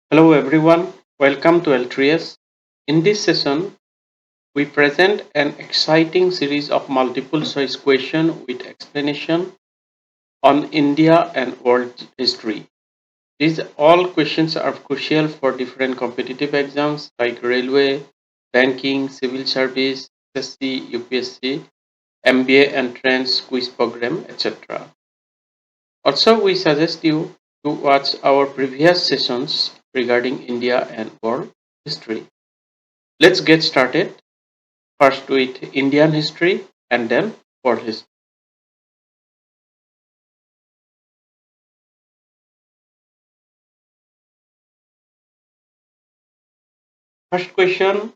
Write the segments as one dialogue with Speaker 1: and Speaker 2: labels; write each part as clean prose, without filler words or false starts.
Speaker 1: Hello everyone, welcome to L3S. In this session, we present an exciting series of multiple choice questions with explanation on India and world history. These all questions are crucial for different competitive exams like railway, banking, civil service, SSC, UPSC, MBA entrance, quiz program, etc. Also, we suggest you to watch our previous sessions regarding India and world history. Let's get started first with Indian history and then world history. First question,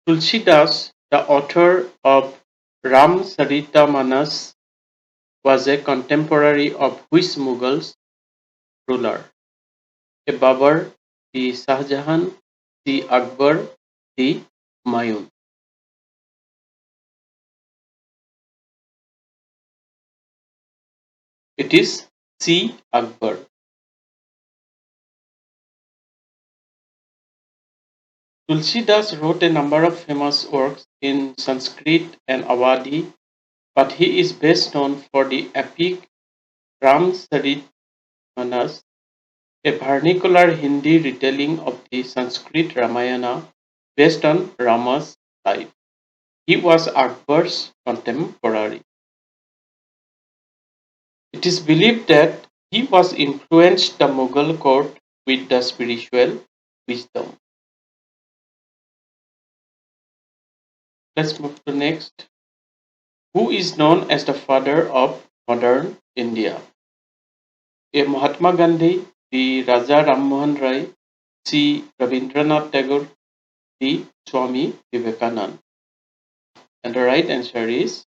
Speaker 1: Tulsidas, the author of Ramcharitamanas, was a contemporary of which Mughal ruler? A Babur, the Shahjahan, the Akbar, the Humayun. It is C. Akbar. Tulsidas wrote a number of famous works in Sanskrit and Awadhi, but he is best known for the epic Ramcharitmanas, a vernacular Hindi retelling of the Sanskrit Ramayana based on Rama's life. He was Akbar's contemporary. It is believed that he was influenced the Mughal court with the spiritual wisdom. Let's move to next. Who is known as the father of modern India? A. Mahatma Gandhi, B. Raja Ram Mohan Rai, C. Rabindranath Tagore, D. Swami Vivekanand. And the right answer is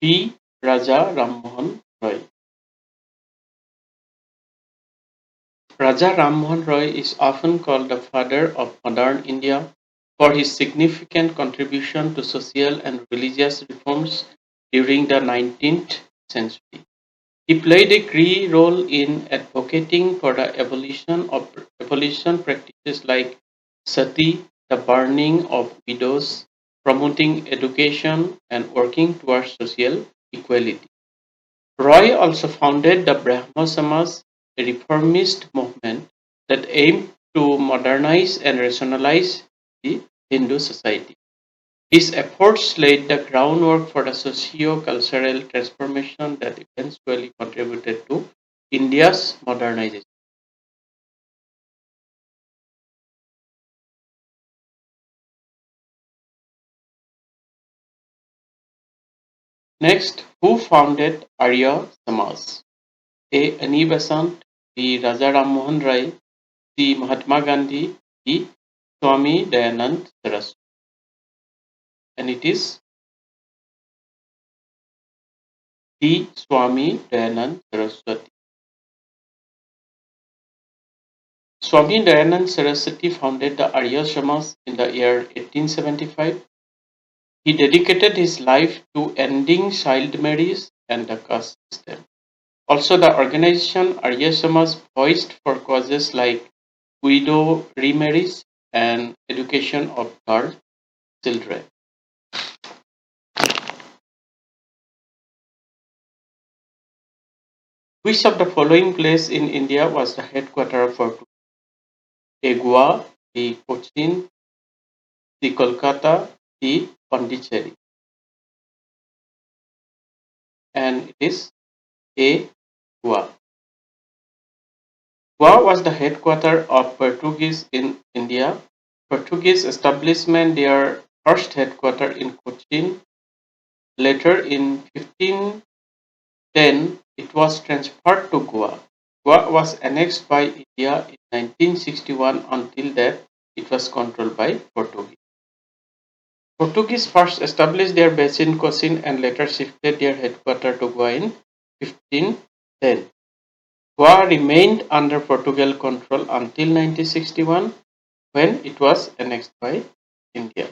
Speaker 1: B. Raja Ram Mohan Roy. Raja Ram Mohan Roy is often called the father of modern India for his significant contribution to social and religious reforms during the 19th century. He played a key role in advocating for the abolition practices like sati, the burning of widows, promoting education, and working towards social equality. Roy also founded the Brahmo Samaj, a reformist movement that aimed to modernize and rationalize the Hindu society. His efforts laid the groundwork for the socio-cultural transformation that eventually contributed to India's modernization. Next, who founded Arya Samaj? A. Ani Besant, B. Raja Ram Mohan Rai, C. Mahatma Gandhi, D. Swami Dayanand Saraswati. And it is D. Swami Dayanand Saraswati. Swami Dayanand Saraswati founded the Arya Samaj in the year 1875. He dedicated his life to ending child marriage and the caste system. Also, the organization Arya Samaj voiced for causes like widow remarriage and education of girl children. Which of the following place in India was the headquarters for A. Goa, B. Cochin, C. Kolkata, D. Pondicherry? And it is A. Goa. Goa was the headquarters of Portuguese in India. Portuguese established their first headquarters in Cochin. Later in 1510, it was transferred to Goa. Goa was annexed by India in 1961. Until that, it was controlled by Portuguese. Portuguese first established their base in Cochin and later shifted their headquarters to Goa in 1510. Goa remained under Portugal control until 1961 when it was annexed by India.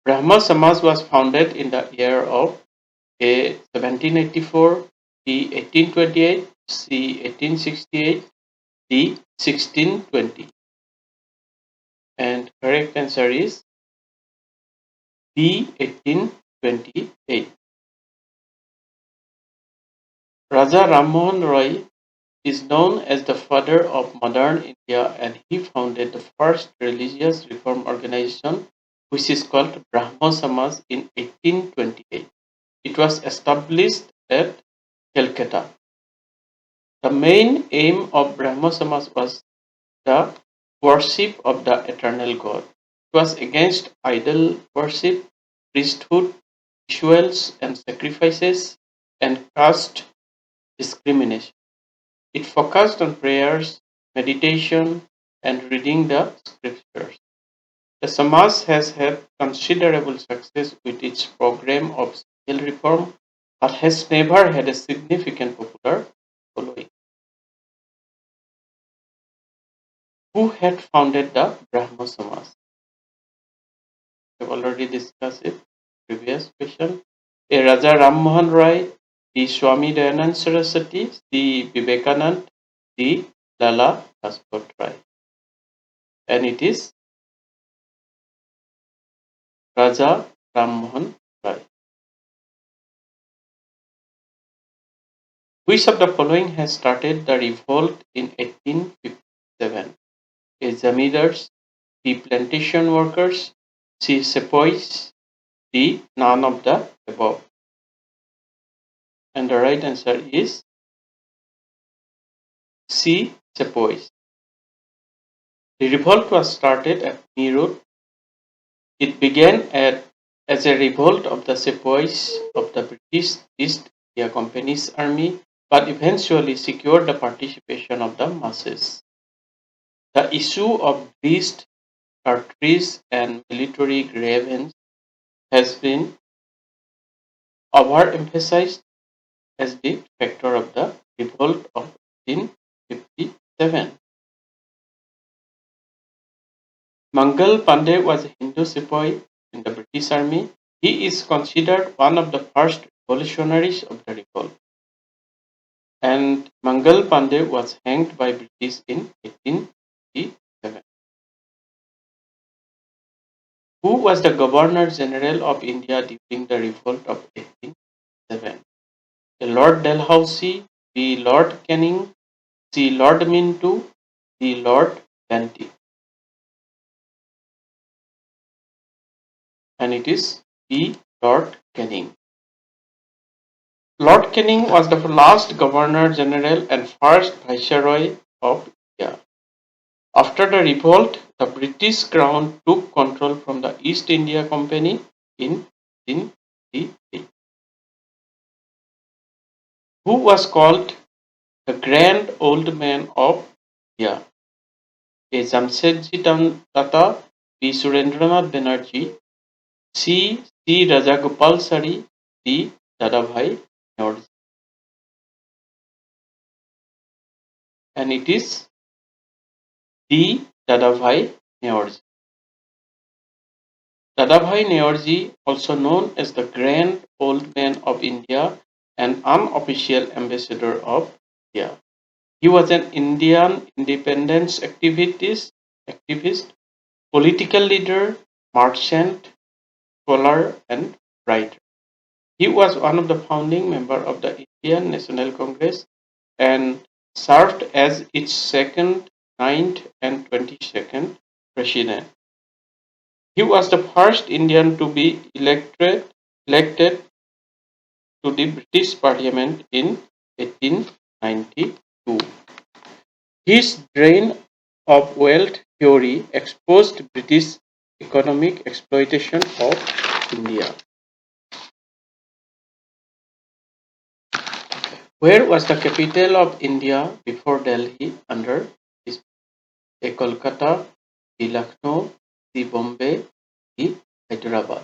Speaker 1: Brahmo Samaj was founded in the year of 1784. D. 1828, C. 1868, D. 1620. And correct answer is D. 1828. Raja Rammohn Roy is known as the father of modern India, and he founded the first religious reform organization, which is called Brahmo Samaj, in 1828. It was established at Calcutta. The main aim of Brahmo Samaj was the worship of the eternal God. It was against idol worship, priesthood, rituals and sacrifices, and caste discrimination. It focused on prayers, meditation, and reading the scriptures. The Samaj has had considerable success with its program of social reform, but has never had a significant popular following. Who had founded the Brahmo Samaj? We have already discussed it. Previous question. A. Raja Rammohn Roy, D. Swami Dayanand Saraswati, C. Vivekanand, D. Lala Lajpat Rai. And it is Raja Rammohn Roy. Which of the following has started the revolt in 1857? A. Zamindars, B. Plantation workers, C. Sepoys, D. None of the above. And the right answer is C. Sepoys. The revolt was started at Meerut. It began as a revolt of the sepoys of the British East India Company's army, but eventually secured the participation of the masses. The issue of breast, cartridge, and military grievance has been overemphasized as the factor of the revolt of 1857. Mangal Pandey was a Hindu sepoy in the British Army. He is considered one of the first revolutionaries of the revolt. And Mangal Pandey was hanged by British in 1857. Who was the Governor General of India during the revolt of 1857? A. Lord Dalhousie, B. Lord Canning, C. Lord Minto, D. Lord Banti. And it is B. Lord Canning. Lord Canning was the last Governor General and first Viceroy of India. After the revolt, the British Crown took control from the East India Company in 1888. Who was called the Grand Old Man of India? A. Jamsetji Tata, B. Surendranath Banerjee, C. C. Rajagopal Sari, D. Dadabhai Naoroji. And it is D. Dadabhai Naoroji. Dadabhai Naoroji, also known as the Grand Old Man of India and unofficial ambassador of India. He was an Indian independence activist, political leader, merchant, scholar, and writer. He was one of the founding members of the Indian National Congress and served as its second, 9th, and 22nd president. He was the first Indian to be elected to the British Parliament in 1892. His drain of wealth theory exposed British economic exploitation of India. Where was the capital of India before Delhi under his A. Kolkata, B. Lucknow, C. Bombay, D. Hyderabad?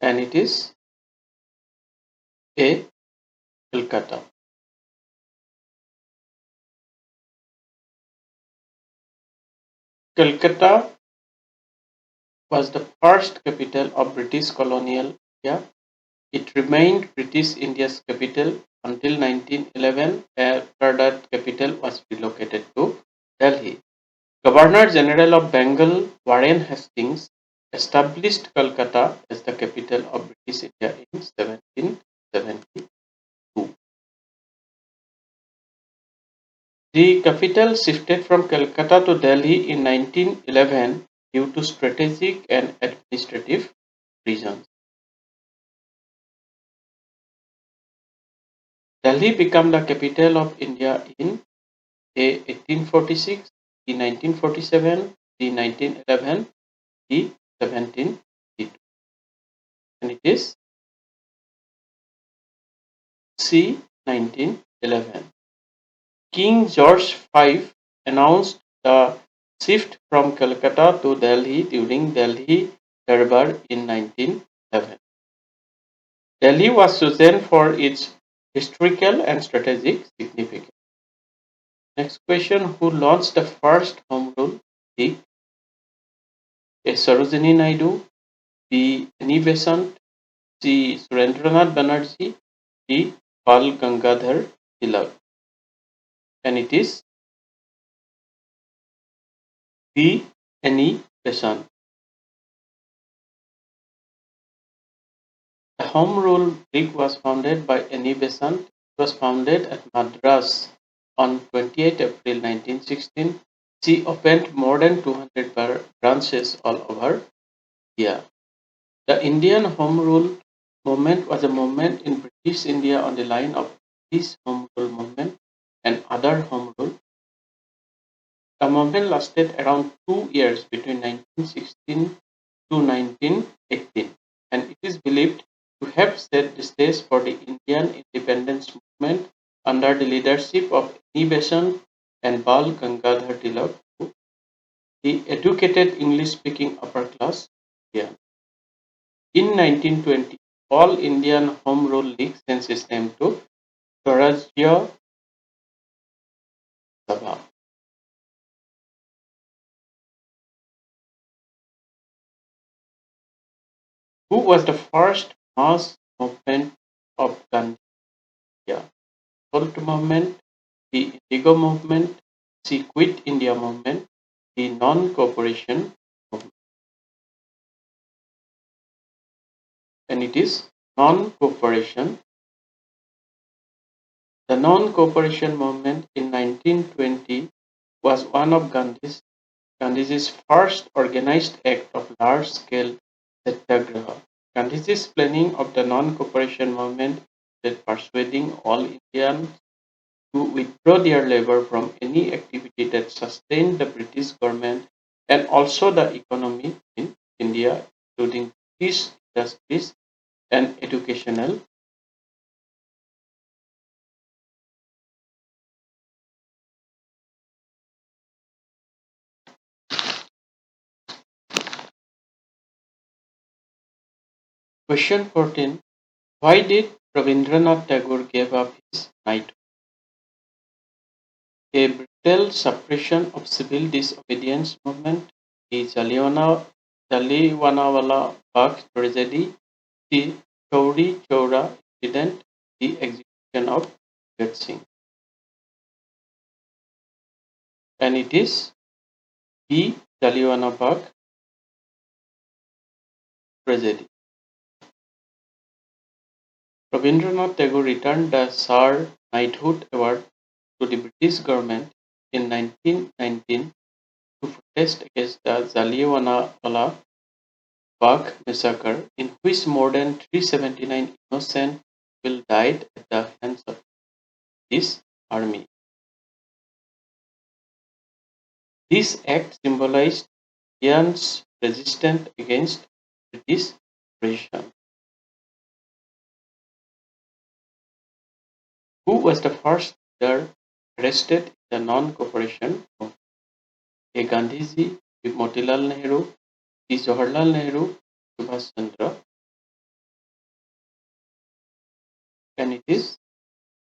Speaker 1: And it is A. Kolkata. Calcutta was the first capital of British colonial India. It remained British India's capital until 1911, after that capital was relocated to Delhi. Governor General of Bengal Warren Hastings established Calcutta as the capital of British India in 1772. The capital shifted from Calcutta to Delhi in 1911 due to strategic and administrative reasons. Delhi became the capital of India in A 1846, B 1947, C 1911, D 1782, and it is C 1911. King George V announced the shift from Calcutta to Delhi during Delhi Darbar in 1911. Delhi was chosen for its historical and strategic significance. Next question: who launched the first Home Rule League? A. Sarojini Naidu, B. Annie Besant, C. Surendranath Banerjee, D. Bal Gangadhar Tilak, and it is B. Annie Besant. The Home Rule League was founded by Annie Besant. It was founded at Madras on 28 April 1916. She opened more than 200 branches all over India. The Indian Home Rule movement was a movement in British India on the line of British Home Rule movement and other Home Rule. The movement lasted around 2 years between 1916 to 1918, and it is believed to have set the stage for the Indian independence movement under the leadership of Annie Besant and Bal Gangadhar Tilak, the educated English-speaking upper-class Indian. In 1920, All Indian Home Rule League changed its name to Swarajya Sabha. Who was the first mass movement of Gandhi? Salt movement, the Indigo movement, the Quit India movement, the non-cooperation movement, and it is non-cooperation. The non-cooperation movement in 1920 was one of Gandhiji's first organized act of large-scale satyagraha. Gandhiji's planning of the non-cooperation movement that persuading all Indians to withdraw their labor from any activity that sustained the British government and also the economy in India, including British industries and educational. Question 14. Why did Rabindranath Tagore give up his knighthood? A brutal suppression of civil disobedience movement, the Jallianwala Bagh tragedy, the Chauri Chaura incident, the execution of Bhagat Singh. And it is the Jallianwala Bagh tragedy. Rabindranath Tagore returned the Sir Knighthood Award to the British government in 1919 to protest against the Jallianwala Bagh massacre, in which more than 379 innocent people died at the hands of this army. This act symbolized Indians' resistance against British oppression. Who was the first leader arrested in the non-cooperation movement? A. Gandhiji, B. Motilal Nehru, C. Jawaharlal Nehru, Subhash Chandra, and it is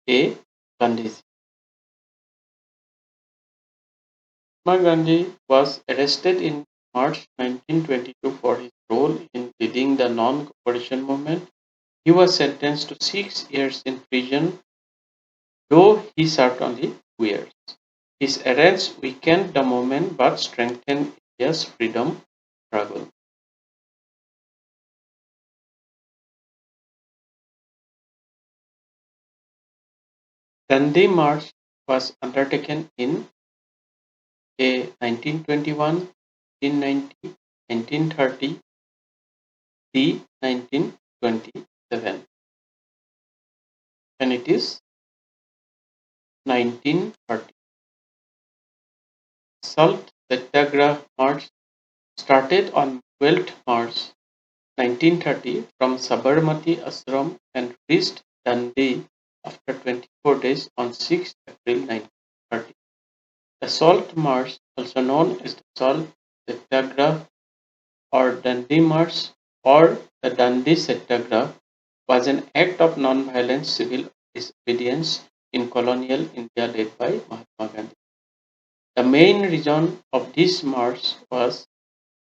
Speaker 1: A. Gandhiji. Mahatma Gandhi was arrested in March 1922 for his role in leading the non-cooperation movement. He was sentenced to 6 years in prison, though he served only 2 years. His arrest weakened the movement but strengthened India's freedom struggle. Dundee March was undertaken in A 1921, 1990, 1930, D 1927, and it is 1930. Salt Satyagrah March started on 12th March 1930 from Sabarmati Ashram and reached Dundee after 24 days on 6th April 1930. The Salt March, also known as the Salt Satyagrah or Dundee March or the Dundee Satyagrah, was an act of non-violent civil disobedience in colonial India led by Mahatma Gandhi. The main reason of this march was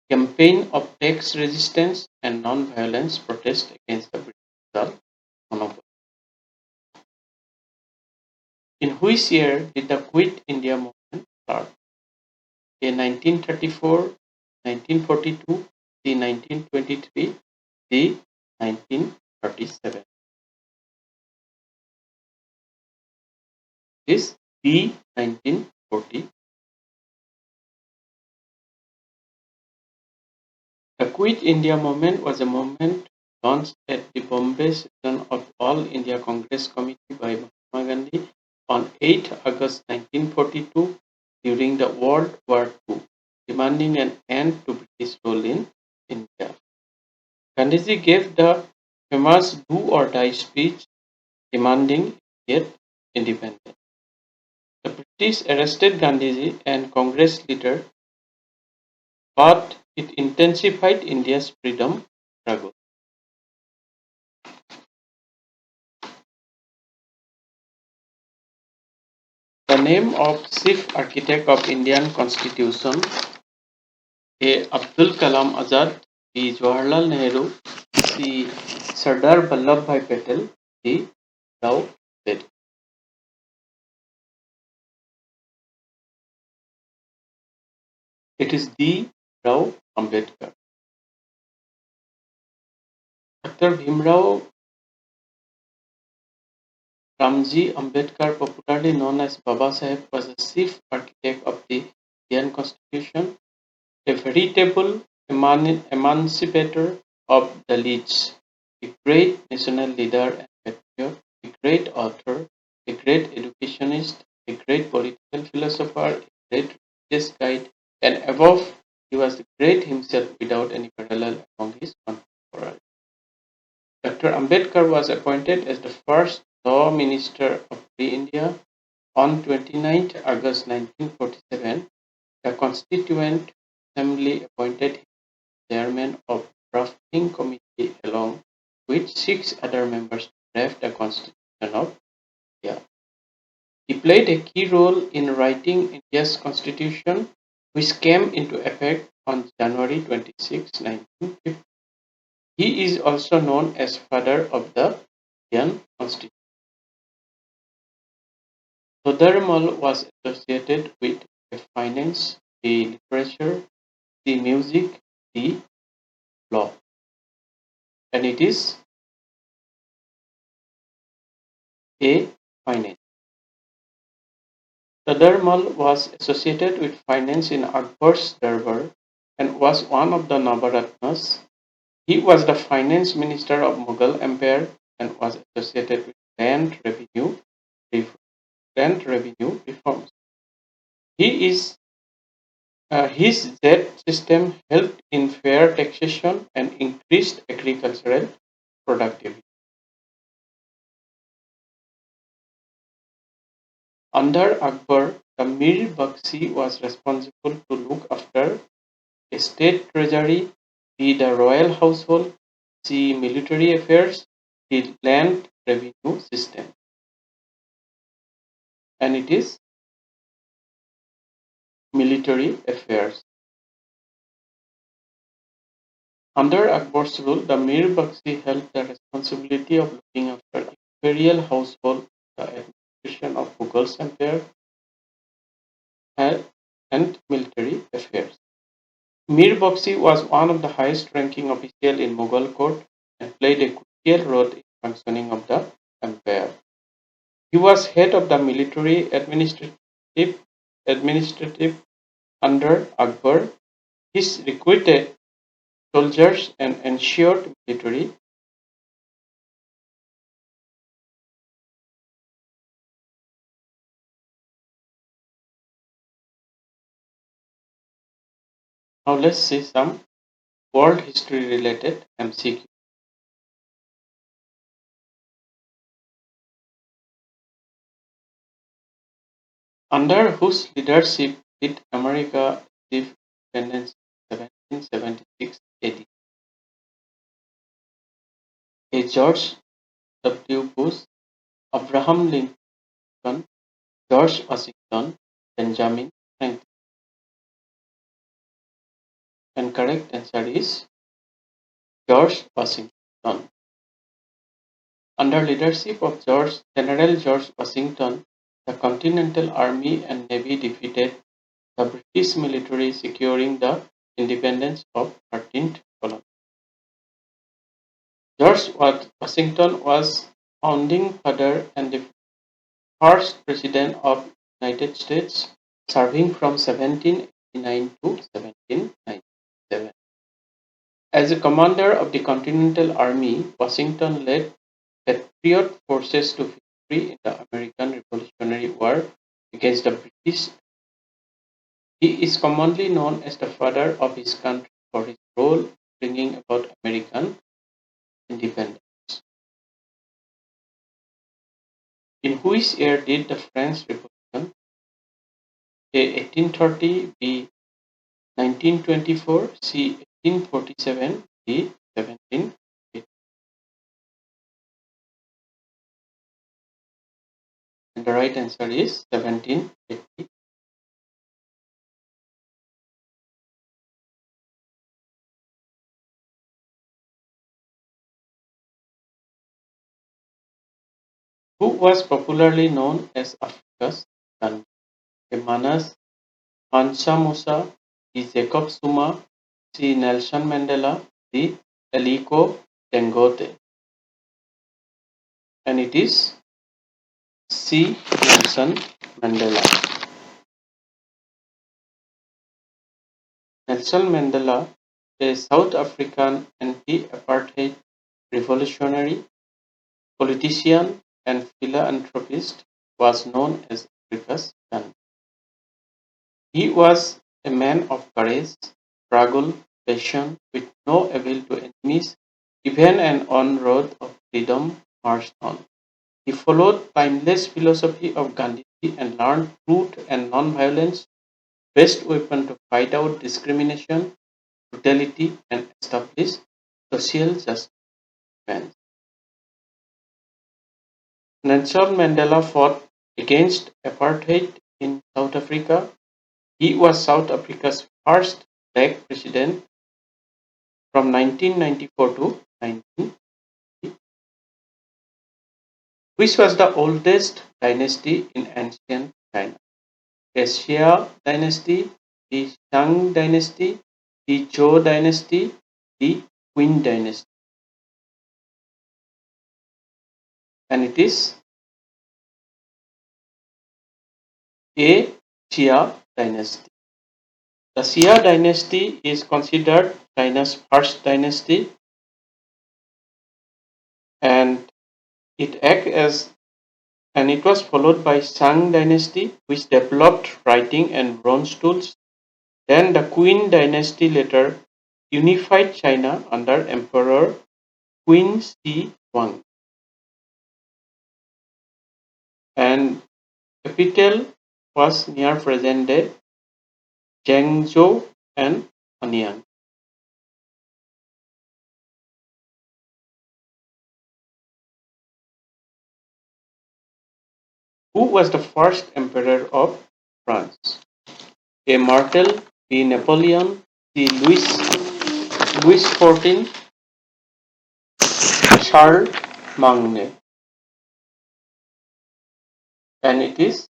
Speaker 1: campaign of tax resistance and non-violence protest against the British monopoly. In which year did the Quit India movement start? A 1934, 1942, D 1923, D 1937. This D 1940. The Quit India movement was a movement launched at the Bombay session of All India Congress Committee by Mahatma Gandhi on 8 August 1942 during the World War II, demanding an end to British rule in India. Gandhiji gave the famous Do or Die speech demanding immediate independence. The British arrested Gandhiji and Congress leader, but it intensified India's freedom struggle. The name of chief architect of Indian Constitution: A. Abdul Kalam Azad, B. Jawaharlal Nehru, C. Sardar Vallabhbhai Patel, D. Rao Ambedkar. It is D. Rao Ambedkar. Dr. Bhimrao Ramji Ambedkar, popularly known as Baba Saheb, was the chief architect of the Indian Constitution, a veritable emancipator of Dalits, a great national leader and patriot, a great author, a great educationist, a great political philosopher, a great religious guide, and above, he was great himself without any parallel among his contemporaries. Dr. Ambedkar was appointed as the first Law Minister of Free India on 29 August 1947. The Constituent Assembly appointed him chairman of drafting committee along with 6 other members to draft the Constitution of India. He played a key role in writing India's constitution, which came into effect on January 26, 1950. He is also known as father of the Indian Constitution. Todaramal was associated with the finance, the literature, the music, the law, and it is a finance. Todaramal was associated with finance in Akbar's Darbar and was one of the Navaratnas. He was the finance minister of Mughal Empire and was associated with land revenue reforms. He is His Z system helped in fair taxation and increased agricultural productivity. Under Akbar, the Mir Bakshi was responsible to look after the state treasury, B. the royal household, C. military affairs, D. land revenue system. And it is military affairs. Under Akbar's rule, the Mir Bakshi held the responsibility of looking after imperial household, the administration of Mughal empire, and military affairs. Mir Bakshi was one of the highest-ranking officials in Mughal court and played a crucial role in functioning of the empire. He was head of the military administrative under Akbar. He recruited soldiers and ensured military. Now let's see some world history related MCQ. Under whose leadership did America achieve independence in 1776 AD? A. George W. Bush, Abraham Lincoln, George Washington, Benjamin Franklin. And correct answer is George Washington. Under leadership of General George Washington, the Continental Army and Navy defeated the British military, securing the independence of 13th colony. George Washington was founding father and the first president of the United States, serving from 1789 to 1797. As a commander of the Continental Army, Washington led Patriot forces to victory in the American Revolutionary War against the British. He is commonly known as the father of his country for his role in bringing about American independence. In which year did the French Revolution? A. 1830, B. 1924, C. 1847, D. 1780. And the right answer is 1780. Who was popularly known as Africa's Gandhi? A. Mansa Musa, D. Jacob Zuma, C. Nelson Mandela, D. Aliko Dangote. And it is C. Nelson Mandela. Nelson Mandela, a South African anti-apartheid revolutionary, politician, and philanthropist, was known as Africa's Gandhi. He was a man of courage, struggle, passion, with no avail to enemies, even an on road of freedom marched on. He followed timeless philosophy of Gandhi and learned truth and non-violence, best weapon to fight out discrimination, brutality, and establish social justice. Nelson Mandela fought against apartheid in South Africa. He was South Africa's first black president from 1994 to 19. Which was the oldest dynasty in ancient China? The Xia dynasty, the Shang dynasty, the Zhou dynasty, the Qin dynasty. And it is a Xia dynasty. The Xia dynasty is considered China's first dynasty, and it was followed by Shang dynasty, which developed writing and bronze tools. Then the Qin dynasty later unified China under Emperor Qin Shi Huang. And capital was near present-day Zhengzhou and Anyang. Who was the first emperor of France? A. Martel, B. Napoleon, C. Which 14? Charlemagne. And it is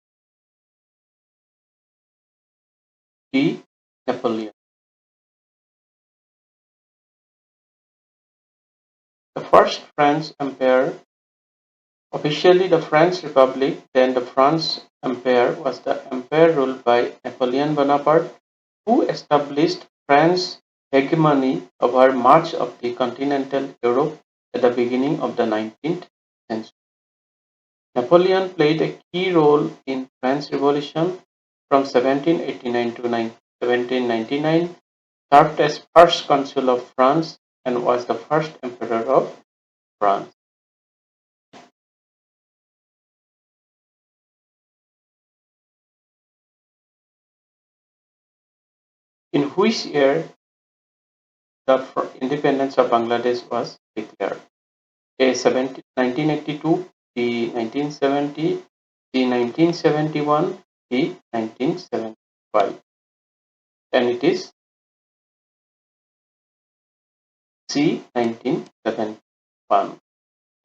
Speaker 1: D. Napoleon. The first French Empire, officially the French Republic, then the France Empire, was the empire ruled by Napoleon Bonaparte, who established France's hegemony over much of the continental Europe at the beginning of the 19th century. Napoleon played a key role in French Revolution from 1789 to 1799, served as first consul of France, and was the first emperor of France. In which year the independence of Bangladesh was declared? A 1982, B 1970, C 1971, D 1975. And it is C 1971.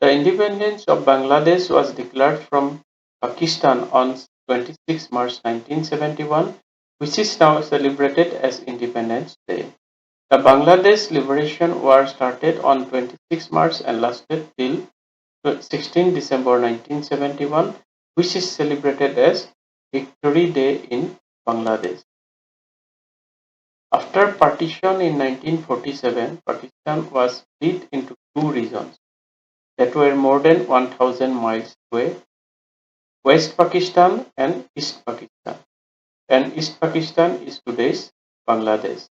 Speaker 1: The independence of Bangladesh was declared from Pakistan on 26 March 1971, which is now celebrated as Independence Day. The Bangladesh Liberation War started on 26 March and lasted till 16 December 1971, which is celebrated as Victory Day in Bangladesh. After partition in 1947, Pakistan was split into two regions that were more than 1,000 miles away: West Pakistan and East Pakistan. And East Pakistan is today's Bangladesh.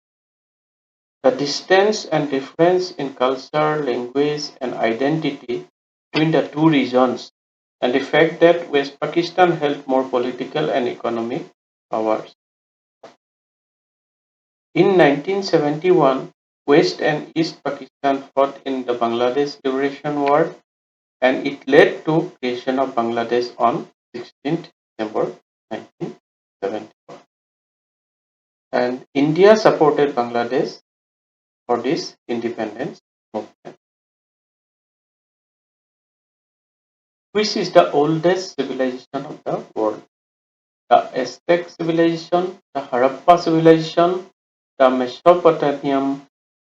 Speaker 1: The distance and difference in culture, language, and identity between the two regions, and the fact that West Pakistan held more political and economic powers. In 1971, West and East Pakistan fought in the Bangladesh Liberation War, and it led to creation of Bangladesh on 16th December 1971. And India supported Bangladesh for this independence movement. Which is the oldest civilization of the world? The Aztec civilization, the Harappa civilization, the Mesopotamian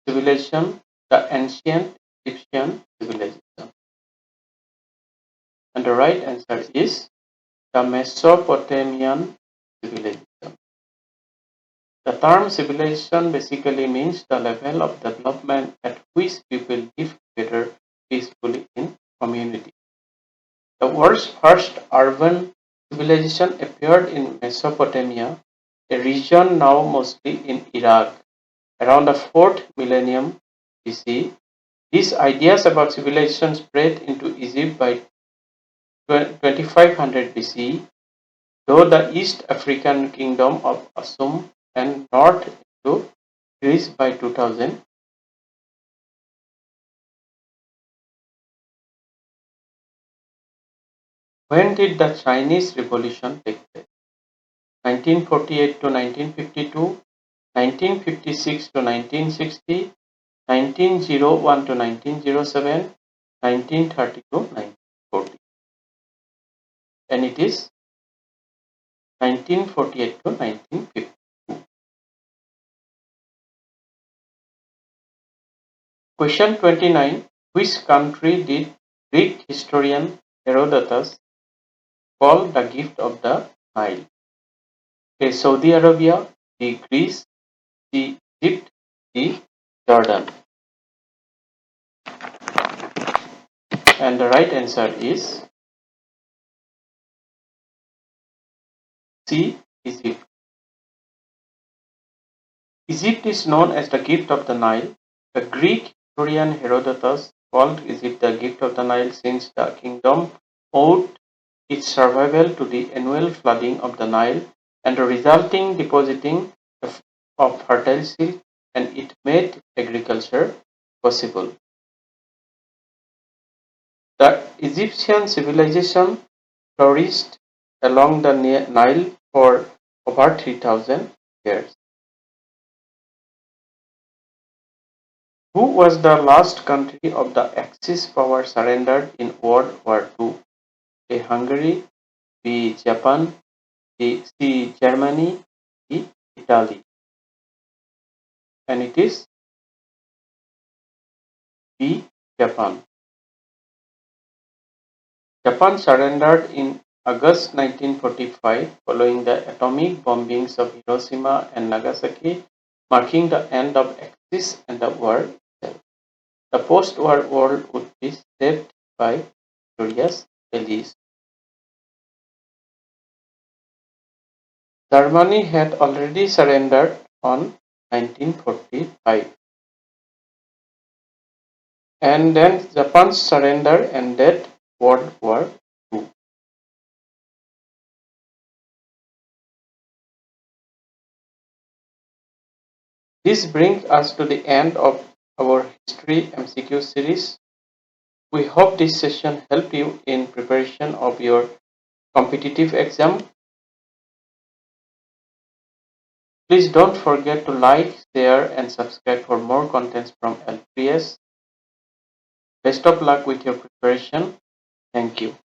Speaker 1: civilization, the ancient Egyptian civilization. And the right answer is the Mesopotamian civilization. The term civilization basically means the level of development at which people live together peacefully in community. The world's first urban civilization appeared in Mesopotamia, a region now mostly in Iraq, around the 4th millennium BC. These ideas about civilization spread into Egypt by 2500 BC, though the East African kingdom of Assam and north into Greece by 2000. When did the Chinese Revolution take place? 1948 to 1952, 1956 to 1960, 1901 to 1907, 1930 to 1940. And it is 1948 to 1952. Question 29. Which country did Greek historian Herodotus call the gift of the Nile? A. Saudi Arabia, B. Greece, C. Egypt, D. Jordan. And the right answer is C. Egypt. Egypt is known as the gift of the Nile. The Greek historian Herodotus called Egypt the gift of the Nile since the kingdom owed its survival to the annual flooding of the Nile and the resulting depositing of fertile seed, and it made agriculture possible. The Egyptian civilization flourished along the Nile for over 3,000 years. Who was the last country of the Axis power surrendered in World War II? A. Hungary, B. Japan, C. Germany, D. Italy. And it is B. Japan. Japan surrendered in August 1945 following the atomic bombings of Hiroshima and Nagasaki, marking the end of Axis and the war itself. The post-war world would be shaped by victorious allies. Germany had already surrendered on 1945, and then Japan's surrender ended World War II. This brings us to the end of our History MCQ series. We hope this session helped you in preparation of your competitive exam. Please don't forget to like, share and subscribe for more contents from L3S. Best of luck with your preparation. Thank you.